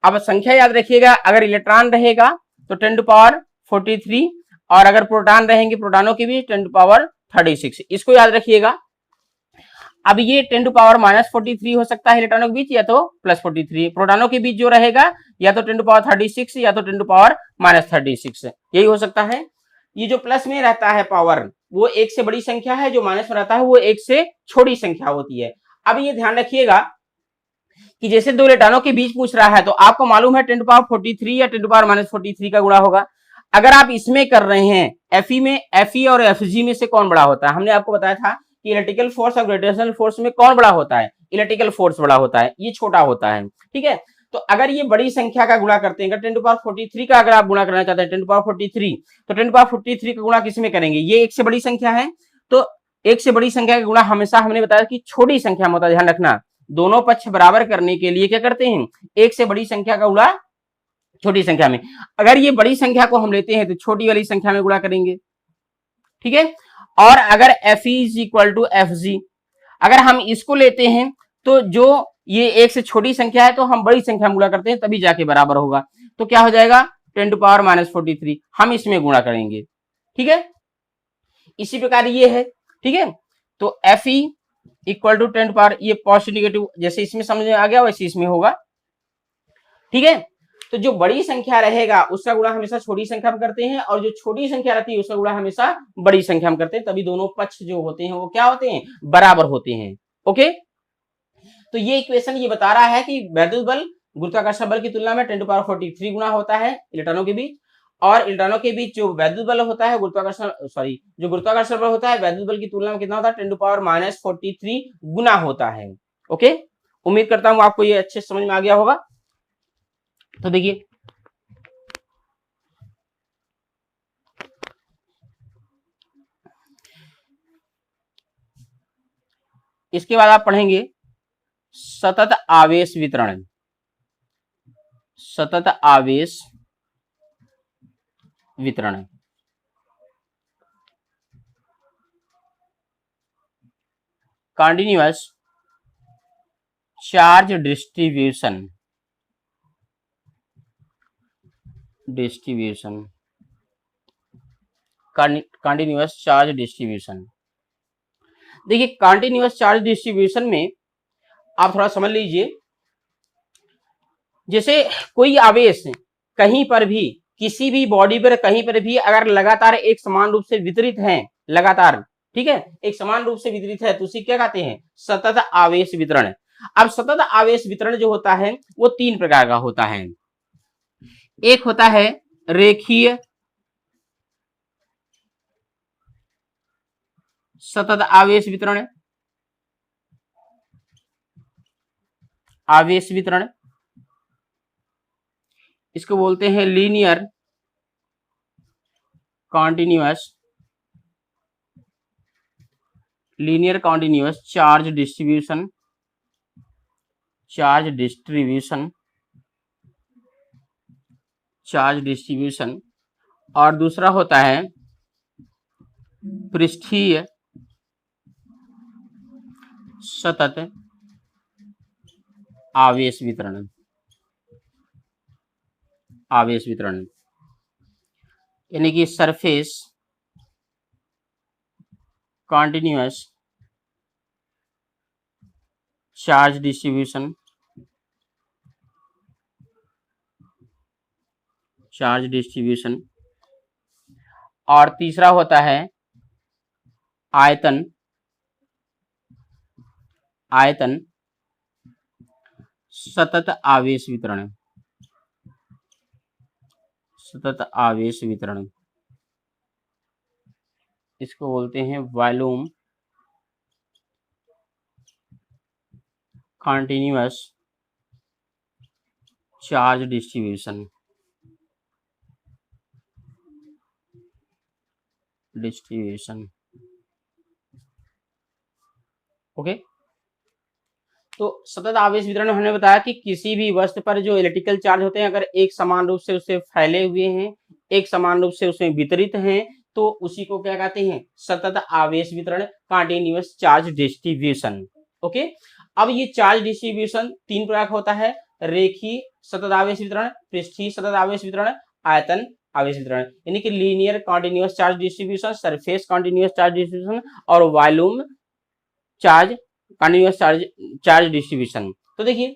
S1: अब संख्या याद रखिएगा, अगर इलेक्ट्रॉन रहेगा तो 10⁻43 और अगर प्रोटॉन रहेंगे प्रोटॉनों के भी 10⁻36, इसको याद रखिएगा। अब ये 10⁻43 हो सकता है इलेक्ट्रॉनों के बीच या तो +43, प्रोटॉनों के बीच जो रहेगा या तो 10⁻36 या तो 10⁻36, यही हो सकता है। ये जो प्लस में रहता है पावर वो एक से बड़ी संख्या है, जो माइनस में रहता है वो एक से छोटी संख्या होती है। अब ये ध्यान रखिएगा कि जैसे दो इलेक्ट्रॉनों के बीच पूछ रहा है तो आपको मालूम है 10⁻43 या 10⁻43 का गुणा होगा। अगर आप इसमें कर रहे हैं Fe में, Fe और Fg में से कौन बड़ा होता है, हमने आपको बताया था कि इलेक्ट्रिकल फोर्स और ग्रेविटेशनल फोर्स में कौन बड़ा होता है, इलेक्ट्रिकल फोर्स बड़ा होता है, ये छोटा होता है, ठीक है। तो अगर ये बड़ी संख्या का गुणा करते हैं, 10⁻43 का अगर आप गुणा करना चाहते हैं 10⁻43, तो 10⁻43 का गुणा किस में करेंगे, ये एक से बड़ी संख्या है, तो एक से बड़ी संख्या का गुणा हमेशा हमने बताया कि छोटी संख्या में होता है, ध्यान रखना। दोनों पक्ष बराबर करने के लिए क्या करते हैं, एक से बड़ी संख्या का गुणा छोटी संख्या में। अगर ये बड़ी संख्या को हम लेते हैं तो छोटी वाली संख्या में गुणा करेंगे, ठीक है। और अगर FE is equal to FG, अगर हम इसको लेते हैं तो जो ये एक से छोटी संख्या है तो हम बड़ी संख्या में गुणा करते हैं तभी जाके बराबर होगा। तो क्या हो जाएगा 10⁻43, हम इसमें गुणा करेंगे, ठीक है। इसी प्रकार ये है, ठीक है। तो FE इक्वल टू 10 ये पॉजिटिव नेगेटिव जैसे इसमें समझ में आ गया वैसे इसमें होगा, ठीक है। तो जो बड़ी संख्या रहेगा उसका गुणा हमेशा छोटी संख्या में करते हैं, और जो छोटी संख्या रहती है उसका गुणा हमेशा बड़ी संख्या में करते हैं, तभी दोनों पक्ष जो होते हैं वो क्या होते हैं, बराबर होते हैं। ओके, तो ये इक्वेशन ये बता रहा है कि वैद्युत बल गुरुत्वाकर्षण बल की तुलना में 10⁻43 गुना होता है इलेक्ट्रॉनों के बीच, और इलेक्ट्रॉनों के बीच जो वैद्युत बल होता है जो गुरुत्वाकर्षण बल होता है वैद्युत बल की तुलना में कितना होता है, 10⁻43 गुना होता है। ओके, उम्मीद करता हूं आपको ये अच्छे समझ में आ गया होगा। तो देखिए इसके बाद आप पढ़ेंगे सतत आवेश वितरण। सतत आवेश वितरण, continuous charge distribution, continuous charge distribution. देखिए कंटिन्यूअस चार्ज डिस्ट्रीब्यूशन में आप थोड़ा समझ लीजिए, जैसे कोई आवेश कहीं पर भी किसी भी बॉडी पर कहीं पर भी अगर लगातार एक समान रूप से वितरित है, लगातार, ठीक है, एक समान रूप से वितरित है तो उसे क्या कहते हैं, सतत आवेश वितरण। अब सतत आवेश वितरण जो होता है वो तीन प्रकार का होता है। एक होता है रेखीय सतत आवेश वितरण, आवेश वितरण, इसको बोलते हैं लीनियर कॉन्टिन्यूअस चार्ज डिस्ट्रीब्यूशन, और दूसरा होता है पृष्ठीय सतत आवेश वितरण। यानी कि सरफेस कॉन्टिन्यूअस चार्ज डिस्ट्रीब्यूशन, और तीसरा होता है आयतन सतत आवेश वितरण, इसको बोलते हैं volume continuous charge distribution. Okay, तो सतत आवेश वितरण हमने बताया कि किसी भी वस्तु पर जो इलेक्ट्रिकल चार्ज होते हैं अगर एक समान रूप से उससे फैले हुए हैं, एक समान रूप से उसमें वितरित हैं, तो उसी को क्या कहते हैं, सतत आवेश वितरण, कंटीन्यूअस चार्ज डिस्ट्रीब्यूशन। ओके, अब ये चार्ज डिस्ट्रीब्यूशन तीन प्रकार का होता है, रेखीय सतत आवेश वितरण, पृष्ठीय सतत आवेश वितरण, आयतन आवेश वितरण, यानी कि linear continuous charge distribution, surface continuous charge distribution और volume charge continuous charge distribution. तो देखिए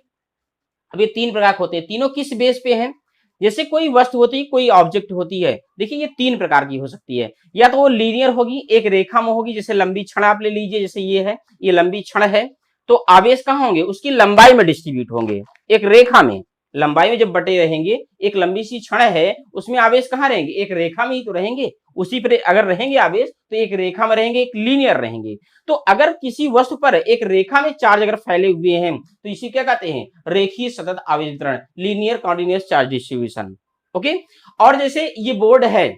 S1: अब ये तीन प्रकार होते हैं, तीनों किस बेस पे हैं, जैसे कोई वस्तु होती है, कोई ऑब्जेक्ट होती है, देखिए ये तीन प्रकार की हो सकती है, या तो वो लीनियर होगी, एक रेखा में होगी, जैसे लंबी छड़ आप ले लीजिए, जैसे ये है, ये लंबी छड़ है, तो आवेश कहाँ होंगे, उसकी लंबाई में डिस्ट्रीब्यूट होंगे एक रेखा में, लंबाई में जब बटे रहेंगे, एक लंबी सी छड़ है, उसमें आवेश कहाँ रहेंगे, एक रेखा में ही तो रहेंगे। उसी पर अगर रहेंगे आवेश तो एक रेखा में रहेंगे, एक लीनियर रहेंगे। तो अगर किसी वस्तु पर एक रेखा में चार्ज अगर फैले हुए हैं तो इसे क्या कहते हैं, रेखीय सतत आवेश वितरण, linear continuous charge distribution. Okay. और जैसे ये बोर्ड है,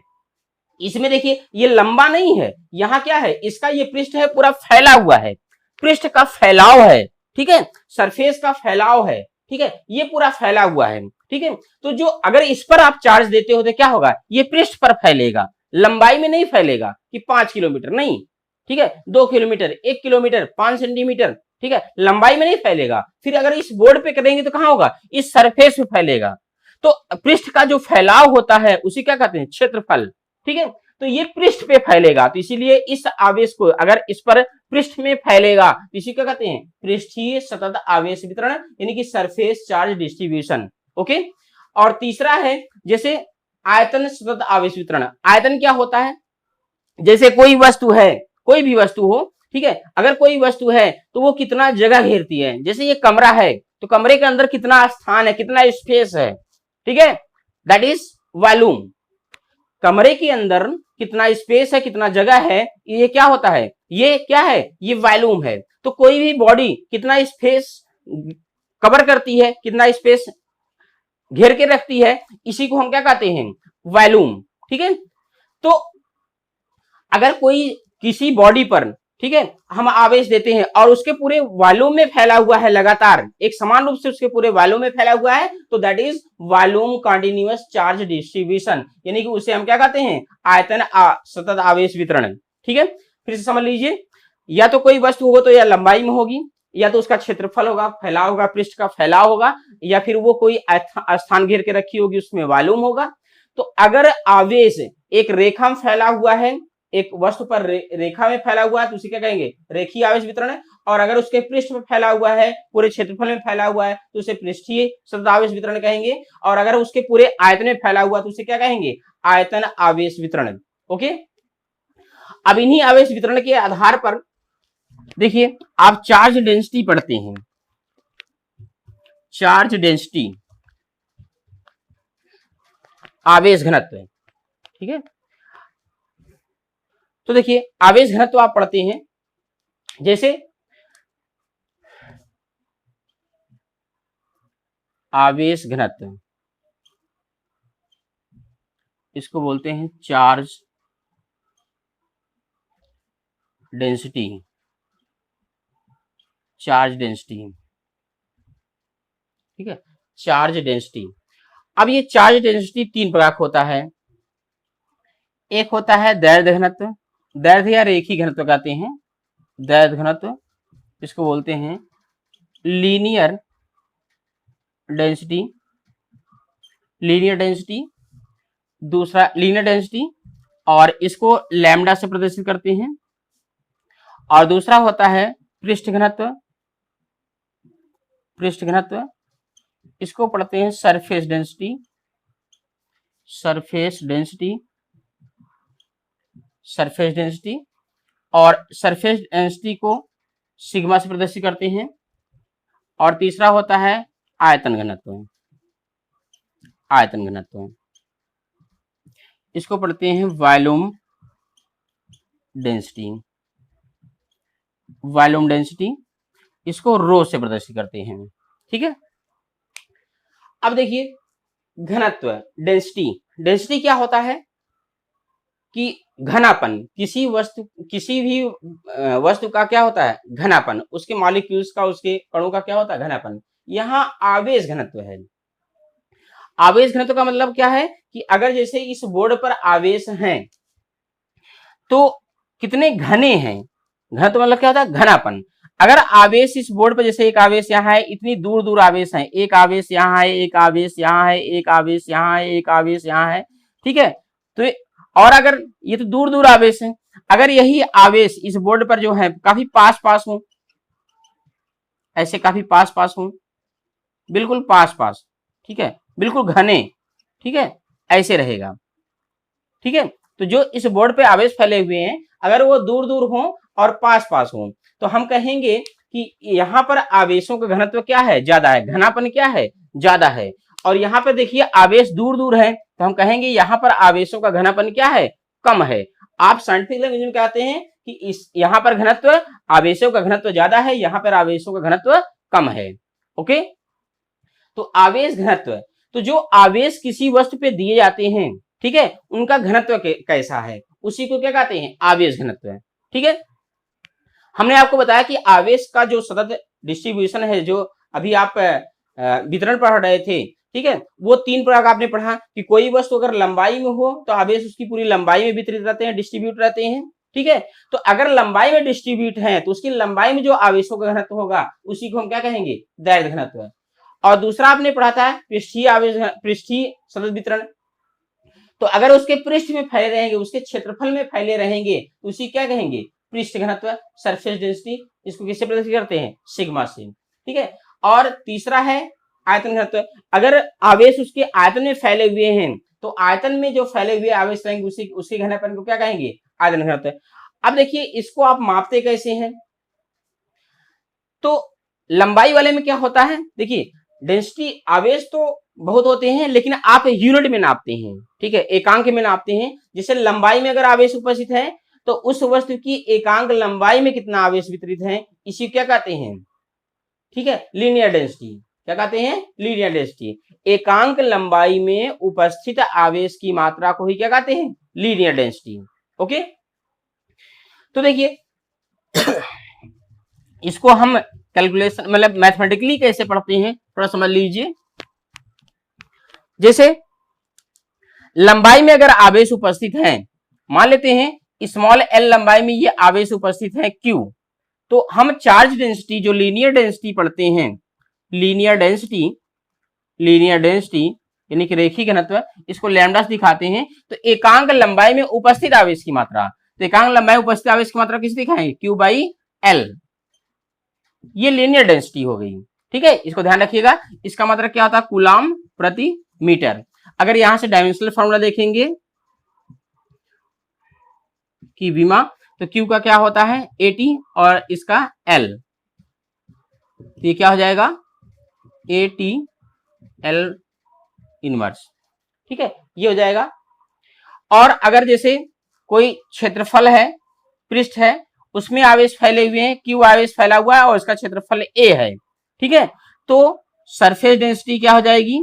S1: इसमें देखिए ये लंबा नहीं है, यहाँ क्या है, इसका ये पृष्ठ है पूरा फैला हुआ है, पृष्ठ का फैलाव है, ठीक है, सरफेस का फैलाव है, ठीक है, ये पूरा फैला हुआ है, ठीक है। तो जो अगर इस पर आप चार्ज देते हो तो क्या होगा, ये पृष्ठ पर फैलेगा, लंबाई में नहीं फैलेगा कि 5 किलोमीटर नहीं, ठीक है, 2 किलोमीटर, 1 किलोमीटर, 5 सेंटीमीटर, ठीक है, लंबाई में नहीं फैलेगा। फिर अगर इस बोर्ड पे करेंगे तो कहां होगा, इस सरफेस पे फैलेगा। तो पृष्ठ का जो फैलाव होता है उसी क्या कहते हैं, क्षेत्रफल, ठीक है। तो ये पृष्ठ पे फैलेगा, तो इसीलिए इस आवेश को अगर इस पर पृष्ठ में फैलेगा तो इसी क्या कहते हैं, पृष्ठीय सतत आवेश वितरण, यानी कि सरफेस चार्ज डिस्ट्रीब्यूशन। ओके। और तीसरा है जैसे आयतन सतत आवेश वितरण। आयतन क्या होता है, जैसे कोई वस्तु है, कोई भी वस्तु हो, ठीक है, अगर कोई वस्तु है तो वो कितना जगह घेरती है। जैसे ये कमरा है तो कमरे के अंदर कितना स्थान है, कितना स्पेस है, ठीक है, दैट इज वॉल्यूम। कमरे के अंदर कितना स्पेस है, कितना जगह है, ये क्या होता है, ये क्या है, ये वॉल्यूम है। तो कोई भी बॉडी कितना स्पेस कवर करती है, कितना स्पेस घेर के रखती है, इसी को हम क्या कहते हैं, वॉल्यूम, ठीक है। तो अगर कोई किसी बॉडी पर, ठीक है, हम आवेश देते हैं और उसके पूरे वॉल्यूम में फैला हुआ है, लगातार एक समान रूप से उसके पूरे वॉल्यूम में फैला हुआ है, तो that is volume continuous charge distribution, यानी कि उसे हम क्या कहते हैं, आयतन सतत आवेश वितरण, ठीक है। फिर से समझ लीजिए, या तो कोई वस्तु होगा तो या लंबाई में होगी, या तो उसका क्षेत्रफल होगा, फैलाव होगा, पृष्ठ का फैलाव होगा, या फिर वो कोई स्थान घेर के रखी होगी, उसमें वॉल्यूम होगा। तो अगर आवेश एक रेखा में फैला हुआ है, एक वस्तु पर रेखा में फैला हुआ है तो उसे क्या कहेंगे, रेखीय आवेश वितरण है। और अगर उसके पृष्ठ में फैला हुआ है, पूरे क्षेत्रफल में फैला हुआ है तो उसे पृष्ठीय सतत आवेश वितरण कहेंगे। और अगर उसके पूरे आयतन में फैला हुआ तो उसे क्या कहेंगे, आयतन आवेश वितरण। ओके। अब इन्हीं आवेश वितरण के आधार पर देखिए आप चार्ज डेंसिटी पढ़ते हैं, चार्ज डेंसिटी, आवेश घनत्व, ठीक है। तो देखिए आवेश घनत्व आप पढ़ते हैं, जैसे आवेश घनत्व, इसको बोलते हैं चार्ज डेंसिटी, चार्ज डेंसिटी, ठीक है, चार्ज डेंसिटी। अब ये चार्ज डेंसिटी 3 प्रकार का होता है। एक होता है दैर्ध्य घनत्व, दैर्ध्य या रेखीय घनत्व कहते हैं, दैर्ध्य घनत्व, इसको बोलते हैं लीनियर डेंसिटी, लीनियर डेंसिटी, दूसरा लीनियर डेंसिटी, और इसको लैम्डा से प्रदर्शित करते हैं। और दूसरा होता है पृष्ठ घनत्व, पृष्ठ घनत्व, इसको पढ़ते हैं surface density, surface density, surface density, और सरफेस डेंसिटी को सिग्मा से प्रदर्शित करते हैं। और तीसरा होता है आयतन घनत्व, आयतन घनत्व, इसको पढ़ते हैं वॉल्यूम डेंसिटी, वॉल्यूम डेंसिटी, इसको रो से प्रदर्शित करते हैं, ठीक है। अब देखिए घनत्व, डेंसिटी, डेंसिटी क्या होता है कि घनापन, किसी वस्तु, किसी भी वस्तु का क्या होता है, घनापन, उसके मॉलिक्यूल्स का, उसके अणु का क्या होता है, घनापन। यहाँ आवेश घनत्व है। आवेश घनत्व का मतलब क्या है कि अगर जैसे इस बोर्ड पर आवेश हैं तो कितने घने हैं, घनत्व मतलब क्या होता है, घनापन। अगर आवेश इस बोर्ड पर, जैसे एक आवेश यहाँ है, इतनी दूर दूर आवेश है, एक आवेश यहाँ है, एक आवेश यहाँ है, एक आवेश यहाँ है, एक आवेश यहाँ है, ठीक है। तो और अगर ये तो दूर दूर आवेश है, अगर यही आवेश इस बोर्ड पर जो है काफी पास पास हो, ऐसे काफी पास पास हो, बिल्कुल पास पास, ठीक है, बिल्कुल घने, ठीक है, ऐसे रहेगा, ठीक है। तो जो इस बोर्ड पे आवेश फैले हुए हैं अगर वो दूर दूर हो और पास पास हो तो हम कहेंगे कि यहाँ पर आवेशों का घनत्व क्या है, ज्यादा है, घनापन क्या है, ज्यादा है। और यहाँ पे देखिए आवेश दूर दूर है, तो हम कहेंगे यहाँ पर आवेशों का घनत्व क्या है, कम है। आप साइंटिफिक लैंग्वेज में कहते हैं कि इस यहाँ पर घनत्व, आवेशों का घनत्व ज्यादा है, यहाँ पर आवेशों का घनत्व कम है। ओके, तो आवेश घनत्व, तो जो आवेश किसी वस्तु पे दिए जाते हैं, ठीक है, उनका घनत्व कैसा है, उसी को क्या कहते हैं, आवेश घनत्व। ठीक है, हमने आपको बताया कि आवेश का जो सतत डिस्ट्रीब्यूशन है, जो अभी आप वितरण पढ़ रहे थे, ठीक है, वो 3 प्रकार का आपने पढ़ा कि कोई वस्तु अगर लंबाई में हो तो आवेश उसकी पूरी लंबाई में वितरित रहते हैं, डिस्ट्रीब्यूट रहते हैं। ठीक है, तो अगर लंबाई में डिस्ट्रीब्यूट है तो उसकी लंबाई में जो आवेशों का घनत्व होगा उसी को हम क्या कहेंगे, दैर्घ्य घनत्व। और दूसरा आपने पढ़ा था पृष्ठीय आवेश, पृष्ठीय सतत वितरण, तो अगर उसके पृष्ठ में फैले रहेंगे, उसके क्षेत्रफल में फैले रहेंगे तो उसी क्या कहेंगे, पृष्ठ घनत्व, सरफेस डेंसिटी। इसको किससे प्रदर्शित करते हैं, सिग्मा से। ठीक है, और तीसरा है आयतन घनत्व। अगर आवेश उसके आयतन में फैले हुए हैं तो आयतन में जो फैले हुए आवेश रहेंगे उसके घनत्व को क्या कहेंगे, आयतन घनत्व। अब देखिए इसको आप मापते कैसे हैं, तो लंबाई वाले में क्या होता है, देखिए डेंसिटी, आवेश तो बहुत होते हैं लेकिन आप यूनिट में नापते हैं, ठीक है, एकांक में नापते हैं। जैसे लंबाई में अगर आवेश उपस्थित है तो उस वस्तु की एकांक लंबाई में कितना आवेश वितरित है, इसी क्या कहते हैं, ठीक है, लीनियर डेंसिटी। क्या कहते हैं, लीनियर डेंसिटी। एकांक लंबाई में उपस्थित आवेश की मात्रा को ही क्या कहते हैं, लीनियर डेंसिटी। ओके, तो देखिए इसको हम कैलकुलेशन मतलब मैथमेटिकली कैसे पढ़ते हैं, थोड़ा समझ लीजिए। जैसे लंबाई में अगर आवेश उपस्थित है, मान लेते हैं स्मॉल एल लंबाई में ये आवेश उपस्थित है क्यू, तो हम चार्ज डेंसिटी, जो लीनियर डेंसिटी पढ़ते हैं, लीनियर डेंसिटी यानी कि रेखीय घनत्व, इसको लैम्डा से दिखाते हैं। तो एकांक लंबाई में उपस्थित आवेश की मात्रा, तो एकांक लंबाई में उपस्थित आवेश की मात्रा किस दिखाएंगे, क्यू बाई एल, ये लीनियर डेंसिटी हो गई। ठीक है, इसको ध्यान रखिएगा। इसका मतलब क्या होता है, कूलाम प्रति मीटर। अगर यहां से डायमेंशनल फॉर्मूला देखेंगे कि विमा, तो क्यू का क्या होता है 80 और इसका एल, तो ये क्या हो जाएगा 80 एल इनवर्स। ठीक है, ये हो जाएगा। और अगर जैसे कोई क्षेत्रफल है, पृष्ठ है, उसमें आवेश फैले हुए हैं, क्यू आवेश फैला हुआ है और इसका क्षेत्रफल ए है, ठीक है, तो सरफेस डेंसिटी क्या हो जाएगी,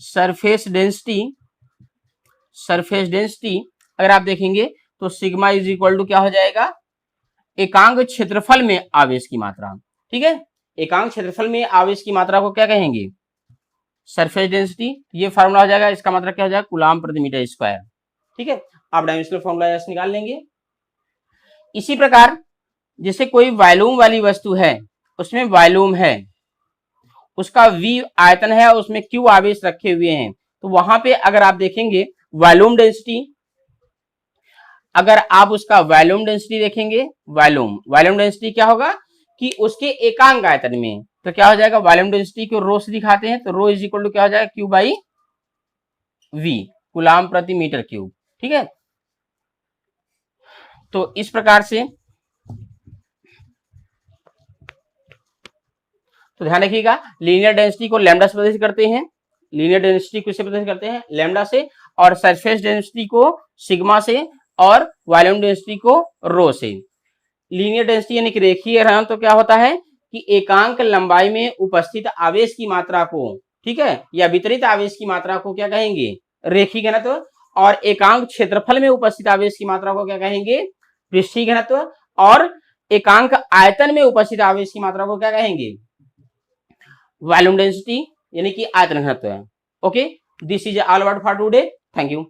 S1: सरफेस डेंसिटी अगर आप देखेंगे तो सिग्मा इज इक्वल टू क्या हो जाएगा, एकांक क्षेत्रफल में आवेश की मात्रा। ठीक है, एकांक क्षेत्रफल में आवेश की मात्रा को क्या कहेंगे, सरफेस डेंसिटी। ये फार्मूला हो जाएगा, इसका मतलब क्या हो जाएगा, कूलाम प्रति मीटर स्क्वायर। ठीक है, आप डायमेंशनल फार्मूला ऐसे निकाल लेंगे। इसी प्रकार जैसे कोई वॉल्यूम वाली वस्तु है, उसमें वॉल्यूम है, उसका V आयतन है और उसमें Q आवेश रखे हुए हैं, तो वहां पे अगर आप देखेंगे वॉल्यूम डेंसिटी, अगर आप उसका वॉल्यूम डेंसिटी देखेंगे, वॉल्यूम डेंसिटी क्या होगा कि उसके एकांक आयतन में, तो क्या हो जाएगा, वॉल्यूम डेंसिटी को रो से दिखाते हैं, तो रो इज इक्वल टू क्या हो जाएगा, Q बाई V, कूलाम प्रति मीटर क्यूब। ठीक है, तो इस प्रकार से तो ध्यान रखिएगा, लीनियर डेंसिटी को लैम्डा से प्रदर्शित करते हैं, लीनियर डेंसिटी को इससे प्रदर्शित करते हैं, लैम्डा से, और सरफेस डेंसिटी को सिग्मा से, और वॉल्यूम डेंसिटी को रो से। लीनियर डेंसिटी यानी कि रेखीय घनत्व, तो क्या होता है कि एकांक लंबाई में उपस्थित आवेश की मात्रा को, ठीक है, या वितरित आवेश की मात्रा को क्या कहेंगे, रेखीय घनत्व। और एकांक क्षेत्रफल में उपस्थित आवेश की मात्रा को क्या कहेंगे, पृष्ठीय घनत्व। और एकांक आयतन में उपस्थित आवेश की मात्रा को क्या कहेंगे, वॉल्यूम डेंसिटी यानी कि आयतन घनत्व है। Okay, this is all about for today, thank you.